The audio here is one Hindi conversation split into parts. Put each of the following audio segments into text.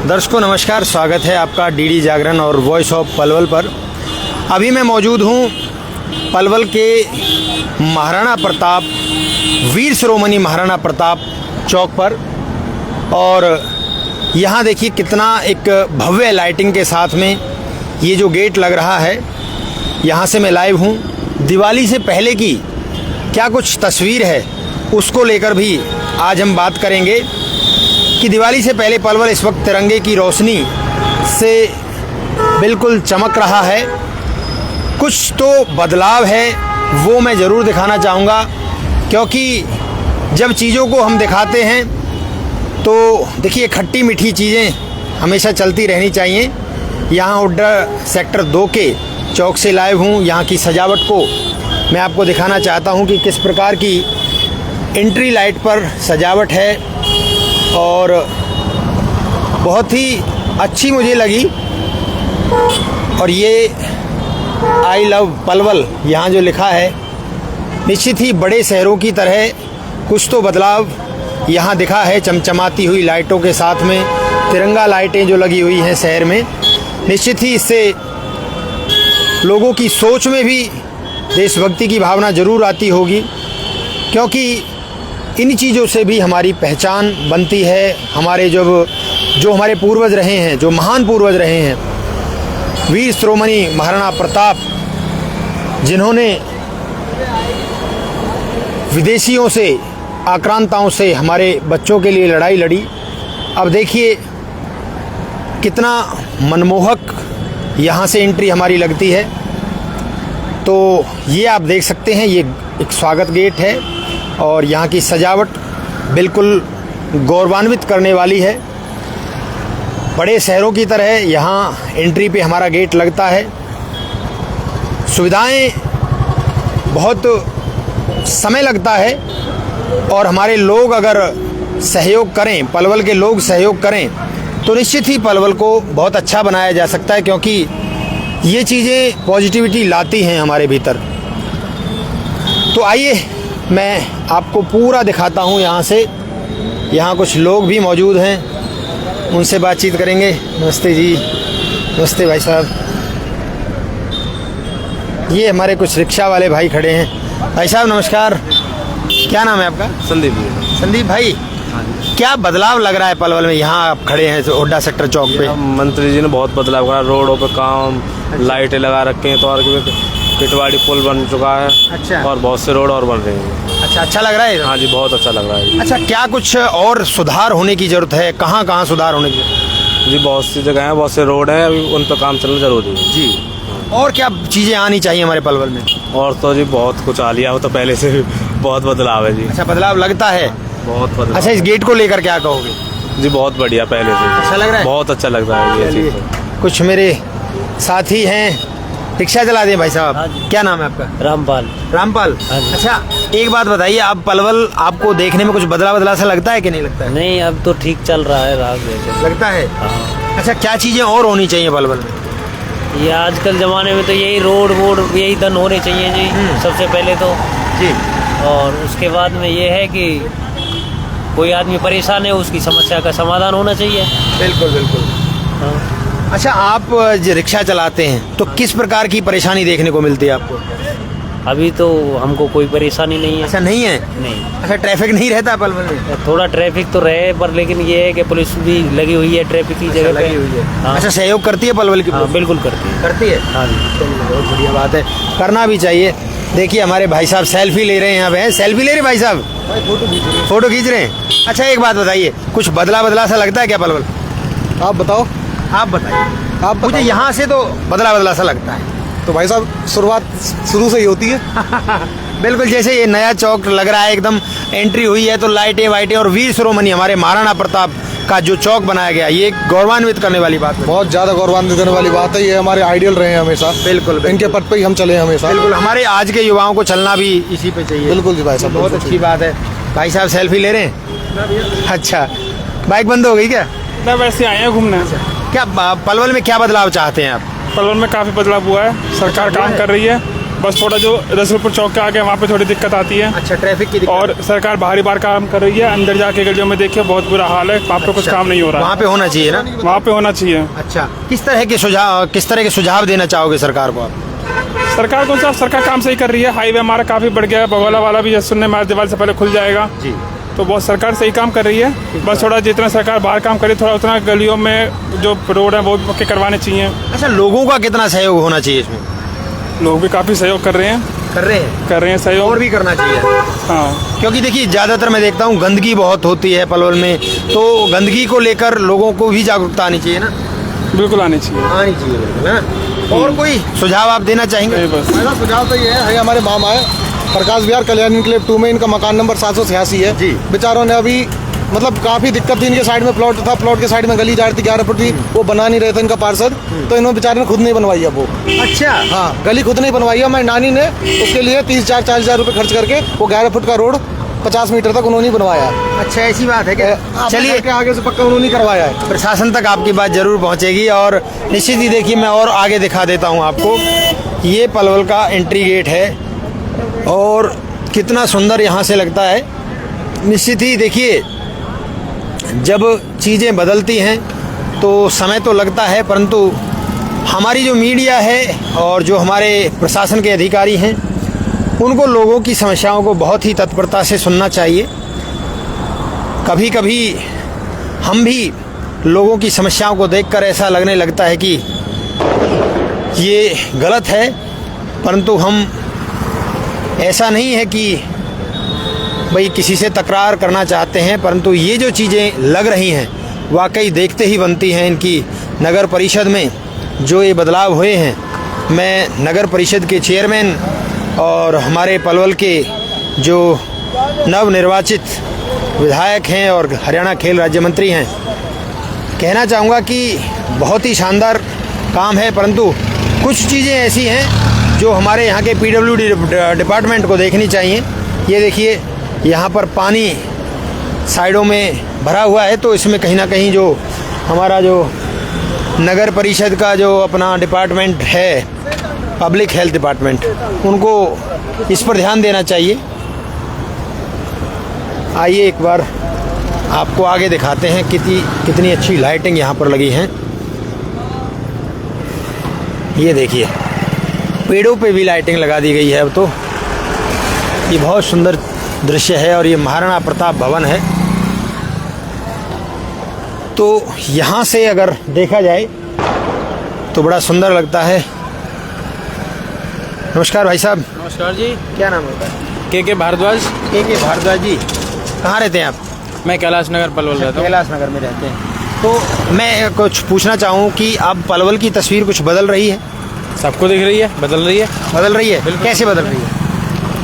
दर्शकों नमस्कार, स्वागत है आपका डीडी जागरण और वॉइस ऑफ पलवल पर। अभी मैं मौजूद हूँ पलवल के महाराणा प्रताप, वीर शिरोमणि महाराणा प्रताप चौक पर। और यहाँ देखिए कितना एक भव्य लाइटिंग के साथ में ये जो गेट लग रहा है, यहाँ से मैं लाइव हूँ। दिवाली से पहले की क्या कुछ तस्वीर है उसको लेकर भी आज हम बात करेंगे कि दिवाली से पहले पलवल इस वक्त तिरंगे की रोशनी से बिल्कुल चमक रहा है। कुछ तो बदलाव है वो मैं ज़रूर दिखाना चाहूँगा, क्योंकि जब चीज़ों को हम दिखाते हैं तो देखिए खट्टी मीठी चीज़ें हमेशा चलती रहनी चाहिए। यहाँ हुड्डा सेक्टर 2 के चौक से लाइव हूँ। यहाँ की सजावट को मैं आपको दिखाना चाहता हूँ कि किस प्रकार की एंट्री लाइट पर सजावट है और बहुत ही अच्छी मुझे लगी। और ये आई लव पलवल यहाँ जो लिखा है, निश्चित ही बड़े शहरों की तरह कुछ तो बदलाव यहाँ दिखा है। चमचमाती हुई लाइटों के साथ में तिरंगा लाइटें जो लगी हुई हैं शहर में, निश्चित ही इससे लोगों की सोच में भी देशभक्ति की भावना ज़रूर आती होगी, क्योंकि इन चीज़ों से भी हमारी पहचान बनती है। हमारे जो हमारे पूर्वज रहे हैं, जो महान पूर्वज रहे हैं, वीर शिरोमणि महाराणा प्रताप, जिन्होंने विदेशियों से, आक्रांताओं से हमारे बच्चों के लिए लड़ाई लड़ी। अब देखिए कितना मनमोहक यहाँ से एंट्री हमारी लगती है। तो ये आप देख सकते हैं, ये एक स्वागत गेट है और यहाँ की सजावट बिल्कुल गौरवान्वित करने वाली है। बड़े शहरों की तरह यहाँ एंट्री पे हमारा गेट लगता है। सुविधाएं बहुत समय लगता है और हमारे लोग अगर सहयोग करें, पलवल के लोग सहयोग करें तो निश्चित ही पलवल को बहुत अच्छा बनाया जा सकता है, क्योंकि ये चीज़ें पॉजिटिविटी लाती हैं हमारे भीतर। तो आइए मैं आपको पूरा दिखाता हूँ यहाँ से। यहाँ कुछ लोग भी मौजूद हैं, उनसे बातचीत करेंगे। नमस्ते जी। नमस्ते भाई साहब। ये हमारे कुछ रिक्शा वाले भाई खड़े हैं। भाई साहब नमस्कार, क्या नाम है आपका? संदीप। संदीप भाई, क्या बदलाव लग रहा है पलवल में? यहाँ आप खड़े हैं हुड्डा सेक्टर चौक पे। मंत्री जी ने बहुत बदलाव करा, रोडों पे काम, लाइटें लगा रखे हैं, तो और किटवाड़ी पुल बन चुका है। अच्छा। और बहुत से रोड और बन रहे हैं। अच्छा लग रहा है। हाँ जी, बहुत अच्छा लग रहा है। अच्छा, क्या कुछ और सुधार होने की जरूरत है? कहाँ कहाँ सुधार होने की? जी बहुत सी जगह हैं, बहुत से रोड हैं, अभी उन पर काम चलना जरूरी है जी। और क्या चीज़ें आनी चाहिए हमारे पलवल में? और तो जी बहुत कुछ आ लिया हो, तो पहले से बहुत बदलाव है जी। अच्छा, बदलाव लगता है, बहुत बदलाव। अच्छा, इस गेट को लेकर क्या कहोगे? जी बहुत बढ़िया, पहले से अच्छा लग रहा है, बहुत अच्छा लग रहा है ये चीज़। कुछ मेरे साथी हैं, रिक्शा चला दें भाई साहब। क्या नाम है आपका? रामपाल। रामपाल। अच्छा, एक बात बताइए, आप पलवल आपको देखने में कुछ बदला सा लगता है कि नहीं लगता है? नहीं, अब तो ठीक चल रहा है, राह लगता है। हाँ। अच्छा, क्या चीज़ें और होनी चाहिए पलवल में? ये आजकल जमाने में तो यही रोड वोड यही धन होने चाहिए जी, सबसे पहले तो जी। और उसके बाद में ये है कि कोई आदमी परेशान है, उसकी समस्या का समाधान होना चाहिए। बिल्कुल बिल्कुल। हाँ। अच्छा, आप जो रिक्शा चलाते हैं तो किस प्रकार की परेशानी देखने को मिलती है आपको? अभी तो हमको कोई परेशानी नहीं है। अच्छा, नहीं है? नहीं। अच्छा, ट्रैफिक नहीं रहता पलवल में? थोड़ा ट्रैफिक तो रहे, पर लेकिन ये है कि पुलिस भी लगी हुई है ट्रैफिक की जगह पे। लगी हुई है। हाँ। अच्छा, सहयोग करती है पलवल की? हाँ, बिल्कुल करती है। करती है। हाँ जी। बहुत बढ़िया बात है, करना भी चाहिए। देखिए हमारे भाई साहब सेल्फी ले रहे हैं यहाँ पे। सेल्फी ले रहे भाई साहब? फोटो खींच रहे हैं। अच्छा, एक बात बताइए, कुछ बदला सा लगता है क्या पलवल? आप बताओ। आप बताइए। आप मुझे यहाँ से तो बदला सा लगता है। तो भाई साहब, शुरुआत शुरू से ही होती है। बिल्कुल, जैसे ये नया चौक लग रहा है, एकदम एंट्री हुई है तो लाइटें वाइटें और वीर शिरोमणि हमारे महाराणा प्रताप का जो चौक बनाया गया, ये गौरवान्वित करने वाली बात है। बहुत ज़्यादा गौरवान्वित करने वाली बात है। ये हमारे आइडियल रहे हैं हमेशा। बिल्कुल। इनके पथ पे ही हम चले हैं हमेशा। बिल्कुल, हमारे आज के युवाओं को चलना भी इसी पे चाहिए। बिल्कुल जी भाई साहब, बहुत अच्छी बात है। भाई साहब सेल्फी ले रहे हैं? अच्छा, बाइक बंद हो गई क्या? मैं वैसे आए हैं घूमने। क्या पलवल में क्या बदलाव चाहते हैं आप? पलवल में काफ़ी बदलाव हुआ है, सरकार काम कर रही है। बस थोड़ा जो रसूलपुर चौक के आगे वहाँ पे थोड़ी दिक्कत आती है। अच्छा, ट्रैफिक की दिक्कत। और सरकार बाहरी बार काम कर रही है, अंदर जाके गलियों में देखिए बहुत बुरा हाल है, वहाँ पे कुछ काम नहीं हो रहा वहाँ पे होना चाहिए ना। है, वहाँ पे होना चाहिए। अच्छा, किस तरह के सुझाव देना चाहोगे सरकार को आप? सरकार को साहब, सरकार काम सही कर रही है, हाईवे हमारा काफ़ी बढ़ गया है, बगोला वाला भी सुनने में दिवाली से पहले खुल जाएगा जी। तो बहुत सरकार सही काम कर रही है। बस थोड़ा जितना सरकार बाहर काम करे, थोड़ा उतना गलियों में जो रोड है वो भी पक्के करवाने चाहिए। अच्छा, लोगों का कितना सहयोग होना चाहिए इसमें? लोग भी काफ़ी सहयोग कर रहे हैं कर रहे हैं सहयोग, और भी करना चाहिए। हाँ, क्योंकि देखिए ज़्यादातर मैं देखता हूँ गंदगी बहुत होती है पलवल में, तो गंदगी को लेकर लोगों को भी जागरूकता आनी चाहिए ना। बिल्कुल आनी चाहिए बिल्कुल ना। और कोई सुझाव आप देना चाहेंगे? बस मेरा सुझाव तो ये है हमारे मामा है प्रकाश विहार कल्याण इनक्लेव 2 में, इनका मकान नंबर 786 है जी। बेचारों ने अभी मतलब काफ़ी दिक्कत थी, इनके साइड में प्लॉट था, प्लॉट के साइड में गली जा रही थी 11 फुट की, वो बना नहीं रहे थे इनका पार्षद, तो इन्होंने बेचारे ने खुद नहीं बनवाई है वो। अच्छा, हाँ, गली खुद नहीं बनवाई है, हमारी नानी ने उसके लिए 30-40 हज़ार रुपये खर्च करके वो 11 फुट का रोड 50 मीटर तक उन्होंने बनवाया। अच्छा, ऐसी बात है क्या? चलिए के आगे से पक्का उन्होंने करवाया है। प्रशासन तक आपकी बात जरूर पहुंचेगी और निश्चित ही देखिए मैं और आगे दिखा देता हूं आपको। ये पलवल का एंट्री गेट है और कितना सुंदर यहाँ से लगता है। निश्चित ही देखिए जब चीज़ें बदलती हैं तो समय तो लगता है, परंतु हमारी जो मीडिया है और जो हमारे प्रशासन के अधिकारी हैं उनको लोगों की समस्याओं को बहुत ही तत्परता से सुनना चाहिए। कभी कभी हम भी लोगों की समस्याओं को देखकर ऐसा लगने लगता है कि ये गलत है, परंतु हम ऐसा नहीं है कि भाई किसी से तकरार करना चाहते हैं, परंतु ये जो चीज़ें लग रही हैं वाकई देखते ही बनती हैं। इनकी नगर परिषद में जो ये बदलाव हुए हैं, मैं नगर परिषद के चेयरमैन और हमारे पलवल के जो नवनिर्वाचित विधायक हैं और हरियाणा खेल राज्य मंत्री हैं, कहना चाहूँगा कि बहुत ही शानदार काम है, परंतु कुछ चीज़ें ऐसी हैं जो हमारे यहाँ के PWD डिपार्टमेंट को देखनी चाहिए। ये देखिए यहाँ पर पानी साइडों में भरा हुआ है, तो इसमें कहीं ना कहीं जो हमारा जो नगर परिषद का जो अपना डिपार्टमेंट है, पब्लिक हेल्थ डिपार्टमेंट, उनको इस पर ध्यान देना चाहिए। आइए एक बार आपको आगे दिखाते हैं कितनी अच्छी लाइटिंग यहाँ पर लगी हैं। ये देखिए पेड़ों पे भी लाइटिंग लगा दी गई है अब तो। ये बहुत सुंदर दृश्य है और ये महाराणा प्रताप भवन है। तो यहाँ से अगर देखा जाए तो बड़ा सुंदर लगता है। नमस्कार भाई साहब। नमस्कार जी। क्या नाम होता है? के भारद्वाज। के भारद्वाज जी, कहाँ रहते हैं आप? मैं कैलाश नगर पलवल रहता हूँ। कैलाश नगर में रहते हैं। तो मैं कुछ पूछना चाहूँ कि अब पलवल की तस्वीर कुछ बदल रही है? सबको दिख रही है, बदल रही है। बदल रही है? कैसे बदल रही है?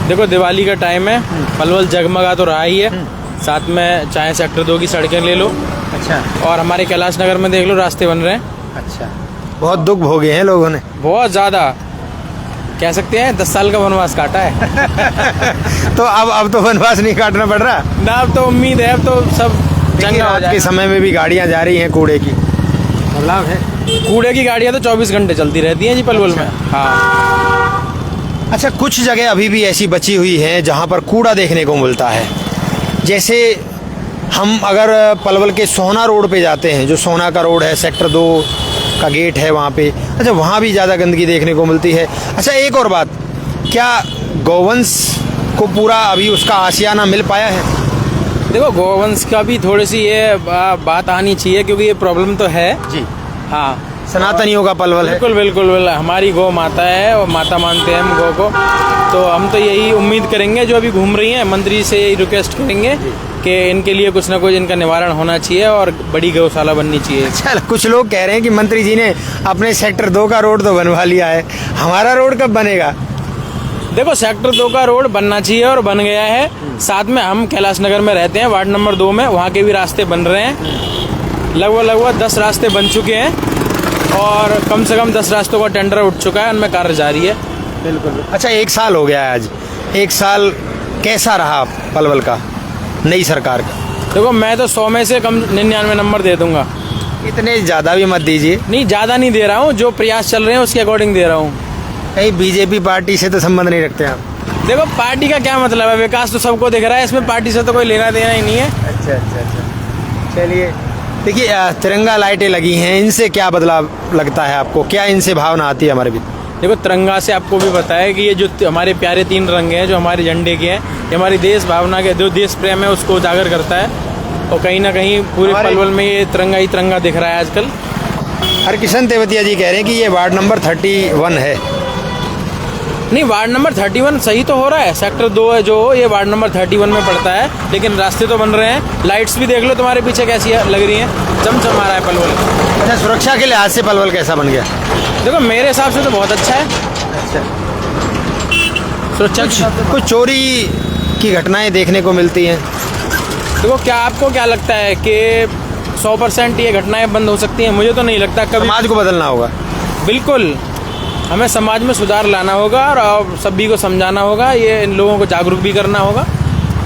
देखो दिवाली का टाइम है, पलवल जगमगा तो रहा ही है, साथ में चाहे सेक्टर 2 की सड़कें ले लो। अच्छा। और हमारे कैलाश नगर में देख लो रास्ते बन रहे हैं। अच्छा, बहुत दुख भोगे हैं लोगों ने। बहुत ज़्यादा, कह सकते हैं 10 साल का वनवास काटा है। तो अब तो वनवास नहीं काटना पड़ रहा ना, अब तो उम्मीद है, अब तो सब चंगा हो आज के जाएगा। समय में भी गाड़ियां जा रही हैं कूड़े की, बदलाव है। कूड़े की गाड़ियाँ तो 24 घंटे चलती रहती हैं जी पलवल में। हाँ। अच्छा, कुछ जगह अभी भी ऐसी बची हुई हैं जहां पर कूड़ा देखने को मिलता है। जैसे हम अगर पलवल के सोहना रोड पे जाते हैं, जो सोहना का रोड है, सेक्टर 2 का गेट है वहाँ पे, अच्छा वहाँ भी ज़्यादा गंदगी देखने को मिलती है। अच्छा, एक और बात, क्या गौवंश को पूरा अभी उसका आशियाना मिल पाया है? देखो गौवंश का भी थोड़ी सी ये बात आनी चाहिए, क्योंकि ये प्रॉब्लम तो है जी। हाँ, सनातनियों का पलवल है। बिल्कुल बिल्कुल बिल्कुल, हमारी गौ माता है और माता मानते हैं हम गौ को। तो हम तो यही उम्मीद करेंगे, जो अभी घूम रही हैं, मंत्री से यही रिक्वेस्ट करेंगे कि इनके लिए कुछ ना कुछ इनका निवारण होना चाहिए और बड़ी गौशाला बननी चाहिए। चल, कुछ लोग कह रहे हैं कि मंत्री जी ने अपने सेक्टर 2 का रोड तो बनवा लिया है, हमारा रोड कब बनेगा? देखो सेक्टर 2 का रोड बनना चाहिए और बन गया है। साथ में हम कैलाश नगर में रहते हैं, वार्ड नंबर 2 में, वहाँ के भी रास्ते बन रहे हैं। लगभग 10 रास्ते बन चुके हैं और कम से कम 10 रास्तों का टेंडर उठ चुका है, उनमें कार्य जारी है। बिल्कुल। अच्छा, 1 साल हो गया है आज। 1 साल कैसा रहा पलवल का नई सरकार का? देखो मैं तो 100 में से कम 99 नंबर दे दूंगा। इतने ज़्यादा भी मत दीजिए। नहीं, ज़्यादा नहीं दे रहा हूँ, जो प्रयास चल रहे हैं उसके अकॉर्डिंग दे रहा हूँ। कहीं बीजेपी पार्टी से तो संबंध नहीं रखते आप? देखो पार्टी का क्या मतलब है, विकास तो सबको दिख रहा है, इसमें पार्टी से तो कोई लेना देना ही नहीं है। अच्छा अच्छा अच्छा, चलिए देखिए, तिरंगा लाइटें लगी हैं, इनसे क्या बदलाव लगता है आपको? क्या इनसे भावना आती है हमारे बीच? देखो तिरंगा से आपको भी पता है कि ये जो हमारे प्यारे 3 रंग हैं जो हमारे झंडे के हैं, ये हमारी देश भावना के, जो देश प्रेम है उसको उजागर करता है। और कहीं ना कहीं पूरे पलवल में ये तिरंगा ही तिरंगा दिख रहा है आजकल। हरकिशन तेवतिया जी कह रहे हैं कि ये वार्ड नंबर 31 है। नहीं, वार्ड नंबर 31 सही तो हो रहा है, सेक्टर 2 है जो, ये वार्ड नंबर 31 में पड़ता है, लेकिन रास्ते तो बन रहे हैं। लाइट्स भी देख लो तुम्हारे पीछे कैसी लग रही हैं, चमचमा रहा है पलवल। अच्छा, सुरक्षा के लिहाज से पलवल कैसा बन गया? देखो मेरे हिसाब से तो बहुत अच्छा है। अच्छा, सुरक्षा कुछ चोरी की घटनाएं देखने को मिलती हैं। देखो क्या आपको क्या लगता है कि 100% ये घटनाएं बंद हो सकती हैं? मुझे तो नहीं लगता। कभी समाज को बदलना होगा। बिल्कुल, हमें समाज में सुधार लाना होगा और सभी को समझाना होगा, ये इन लोगों को जागरूक भी करना होगा,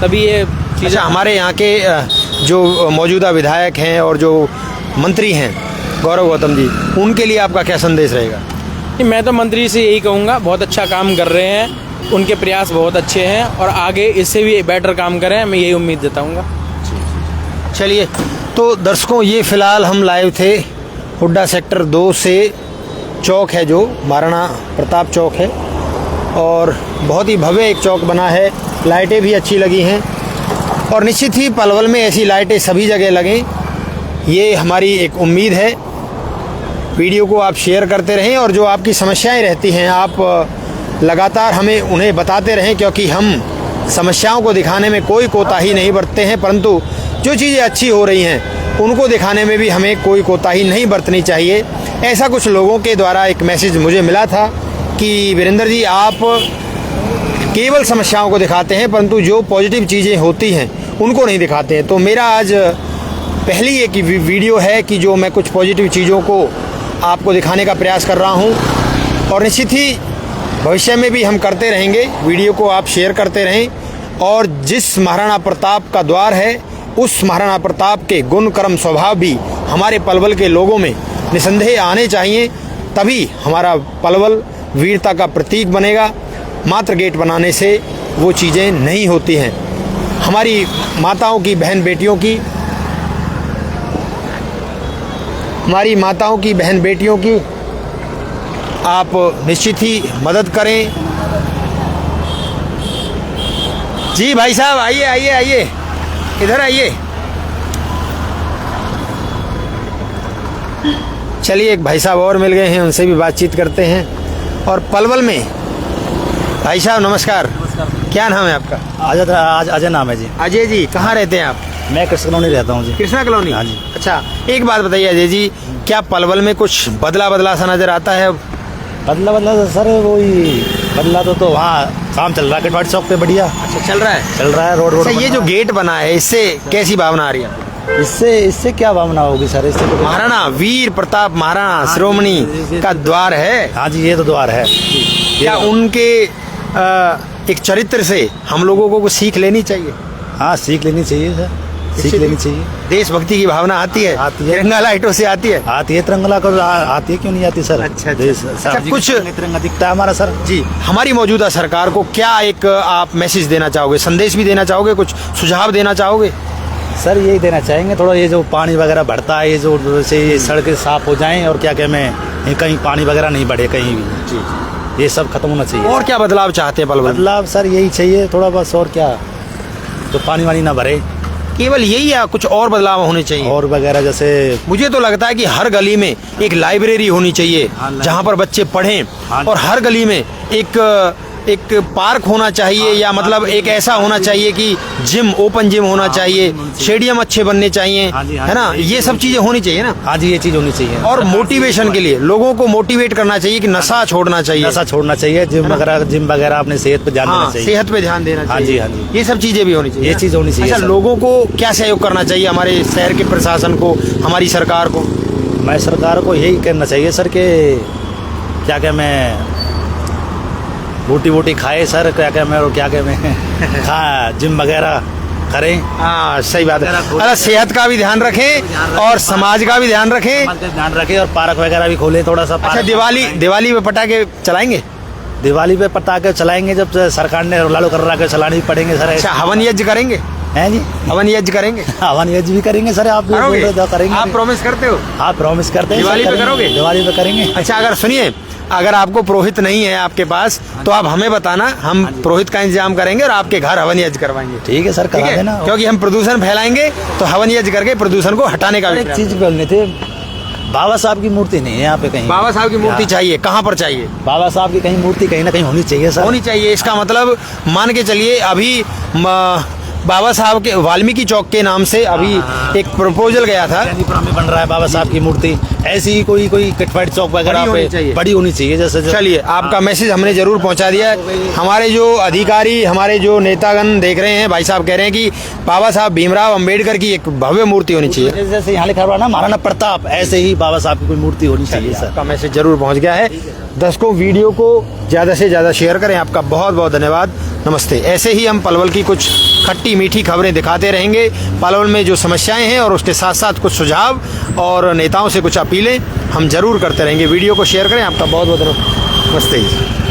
तभी ये चीज़ें। अच्छा, हमारे यहाँ के जो मौजूदा विधायक हैं और जो मंत्री हैं गौरव गौतम जी, उनके लिए आपका क्या संदेश रहेगा? नहीं, मैं तो मंत्री से यही कहूँगा, बहुत अच्छा काम कर रहे हैं, उनके प्रयास बहुत अच्छे हैं और आगे इससे भी बेटर काम करें, मैं यही उम्मीद जताऊँगा। चलिए, तो दर्शकों, ये फ़िलहाल हम लाइव थे हुड्डा सेक्टर 2 से। चौक है जो महाराणा प्रताप चौक है और बहुत ही भव्य एक चौक बना है, लाइटें भी अच्छी लगी हैं और निश्चित ही पलवल में ऐसी लाइटें सभी जगह लगें, ये हमारी एक उम्मीद है। वीडियो को आप शेयर करते रहें और जो आपकी समस्याएं रहती हैं आप लगातार हमें उन्हें बताते रहें, क्योंकि हम समस्याओं को दिखाने में कोई कोताही नहीं बरतते हैं, परंतु जो चीज़ें अच्छी हो रही हैं उनको दिखाने में भी हमें कोई कोताही नहीं बरतनी चाहिए। ऐसा कुछ लोगों के द्वारा एक मैसेज मुझे मिला था कि वीरेंद्र जी, आप केवल समस्याओं को दिखाते हैं परंतु जो पॉजिटिव चीज़ें होती हैं उनको नहीं दिखाते हैं। तो मेरा आज पहली एक वीडियो है कि जो मैं कुछ पॉजिटिव चीज़ों को आपको दिखाने का प्रयास कर रहा हूं और निश्चित ही भविष्य में भी हम करते रहेंगे। वीडियो को आप शेयर करते रहें और जिस महाराणा प्रताप का द्वार है, उस महाराणा प्रताप के गुण कर्म स्वभाव भी हमारे पलवल के लोगों में निसंदेह आने चाहिए, तभी हमारा पलवल वीरता का प्रतीक बनेगा। मात्र गेट बनाने से वो चीज़ें नहीं होती हैं। हमारी माताओं की, बहन बेटियों की, हमारी माताओं की, बहन बेटियों की आप निश्चित ही मदद करें। जी भाई साहब, आइए आइए आइए, इधर आइए। चलिए, एक भाई साहब और मिल गए हैं, उनसे भी बातचीत करते हैं। और पलवल में भाई साहब नमस्कार, क्या नाम है आपका? अजय नाम है जी। अजय जी, कहाँ रहते हैं आप? मैं कृष्ण कॉलोनी रहता हूँ जी। कृष्णा कॉलोनी? हाँ जी। अच्छा, एक बात बताइए अजय जी, क्या पलवल में कुछ बदला सा नजर आता है? बदला तो सर वही बदला तो वहाँ काम चल रहा है कटवाड़ी चौक पे, बढ़िया। अच्छा, चल रहा है रोड। अच्छा, ये जो गेट बना है इससे कैसी भावना आ रही है? इससे क्या भावना होगी सर? इससे तो महाराणा वीर प्रताप महाराणा शिरोमणि का द्वार है। हाँ जी, ये तो द्वार है। क्या उनके एक चरित्र से हम लोगों को कुछ सीख लेनी चाहिए? हाँ, सीख लेनी चाहिए सर, सीख लेनी चाहिए। देशभक्ति की भावना आती है? आती है। तिरंगा लाइटों से आती है? आती है, तिरंगा कर आती है, क्यों नहीं आती सर? अच्छा, अच्छा, कुछ तिरंगा दिखता है हमारा सर जी। हमारी मौजूदा सरकार को क्या एक आप मैसेज देना चाहोगे, संदेश भी देना चाहोगे, कुछ सुझाव देना चाहोगे? सर यही देना चाहेंगे, थोड़ा ये जो पानी वगैरह बढ़ता है, ये जो जैसे ये सड़कें साफ हो जाएं और क्या कहीं पानी वगैरह नहीं बढ़े कहीं भी जी, ये सब खत्म होना चाहिए। और क्या बदलाव चाहते हैं पलवल? बदलाव सर यही चाहिए थोड़ा बस, और क्या, तो पानी वानी ना भरे, केवल यही या कुछ और बदलाव होने चाहिए? और वगैरह जैसे मुझे तो लगता है कि हर गली में एक लाइब्रेरी होनी चाहिए जहाँ पर बच्चे पढ़ें, और हर गली में एक पार्क होना चाहिए, या मतलब एक ऐसा होना चाहिए कि जिम, ओपन जिम होना चाहिए, स्टेडियम अच्छे बनने चाहिए, है ना? ये सब चीजें होनी चाहिए ना? हाँ जी, ये चीज होनी चाहिए। और मोटिवेशन के लिए लोगों को मोटिवेट करना चाहिए कि नशा छोड़ना चाहिए, नशा छोड़ना चाहिए, जिम वगैरह अपने सेहत पे ध्यान देना चाहिए। सेहत पे ध्यान देना हाँ चाहिए। जी, हाँ जी, ये सब चीजें भी होनी चाहिए, ये चीज होनी चाहिए। अच्छा, लोगों को क्या सहयोग करना चाहिए, हमारे शहर के प्रशासन को, हमारी सरकार को? मैं सरकार को यही कहना चाहिए सर के क्या मैं रोटी खाए सर, क्या मैं खा जिम वगैरह करें। हाँ, सही बात है। अरे सेहत का भी ध्यान रखें और समाज का भी ध्यान रखें, ध्यान रखें, और पार्क वगैरह भी खोले थोड़ा सा। अच्छा, दिवाली में पटाखे चलाएंगे? दिवाली पे पटाखे चलाएंगे जब से सरकार ने लालू कर रहा के चलाने भी पड़ेंगे सर। अच्छा, हवन यज्ञ करेंगे? हैं जी, हवन यज्ञ करेंगे? हवन यज्ञ भी करेंगे सर। आप भी बोल करोगे? रहे तो करेंगे। आप प्रॉमिस करते हो? आप प्रॉमिस करते हैं दिवाली सर, पे करेंगे। करोगे? दिवाली पे करेंगे। अच्छा, अगर सुनिए, अगर आपको पुरोहित नहीं है आपके पास तो आप हमें बताना, हम पुरोहित का इंतजाम करेंगे और आपके घर हवन यज्ञ करवाएंगे। ठीक है सर, ठीक करा है? देना। क्योंकि हम प्रदूषण फैलाएंगे तो हवन यज्ञ करके प्रदूषण को हटाने का भी एक प्रयास। चीज बोलनी थी, बाबा साहब की मूर्ति नहीं है यहाँ पे कहीं। बाबा साहब की मूर्ति चाहिए, कहाँ पर चाहिए? बाबा साहब की कहीं मूर्ति कहीं ना कहीं होनी चाहिए सर। होनी चाहिए। इसका मतलब मान के चलिए, अभी बाबा साहब के वाल्मीकि चौक के नाम से अभी एक प्रपोजल गया था। जैनीपुरा में बन रहा है बाबा साहब की मूर्ति, ऐसी ही कोई कटवाइट चौक वगैरह बड़ी होनी पे चाहिए। बड़ी होनी चाहिए जैसे चलिए, आपका मैसेज हमने जरूर पहुंचा दिया है। हमारे जो अधिकारी, हमारे जो नेतागण देख रहे हैं, भाई साहब कह रहे हैं कि बाबा साहब भीमराव अंबेडकर की एक भव्य मूर्ति होनी चाहिए। जैसे यहाँ लिखा हुआ ना महाराणा प्रताप, ऐसे ही बाबा साहब की कोई मूर्ति होनी चाहिए सर। आपका मैसेज जरूर पहुंच गया है। दर्शकों, वीडियो को ज़्यादा से ज़्यादा शेयर करें। आपका बहुत बहुत धन्यवाद। नमस्ते। ऐसे ही हम पलवल की कुछ खट्टी मीठी खबरें दिखाते रहेंगे। पलवल में जो समस्याएं हैं और उसके साथ साथ कुछ सुझाव और नेताओं से कुछ अपीलें हम जरूर करते रहेंगे। वीडियो को शेयर करें। आपका बहुत बहुत नमस्ते।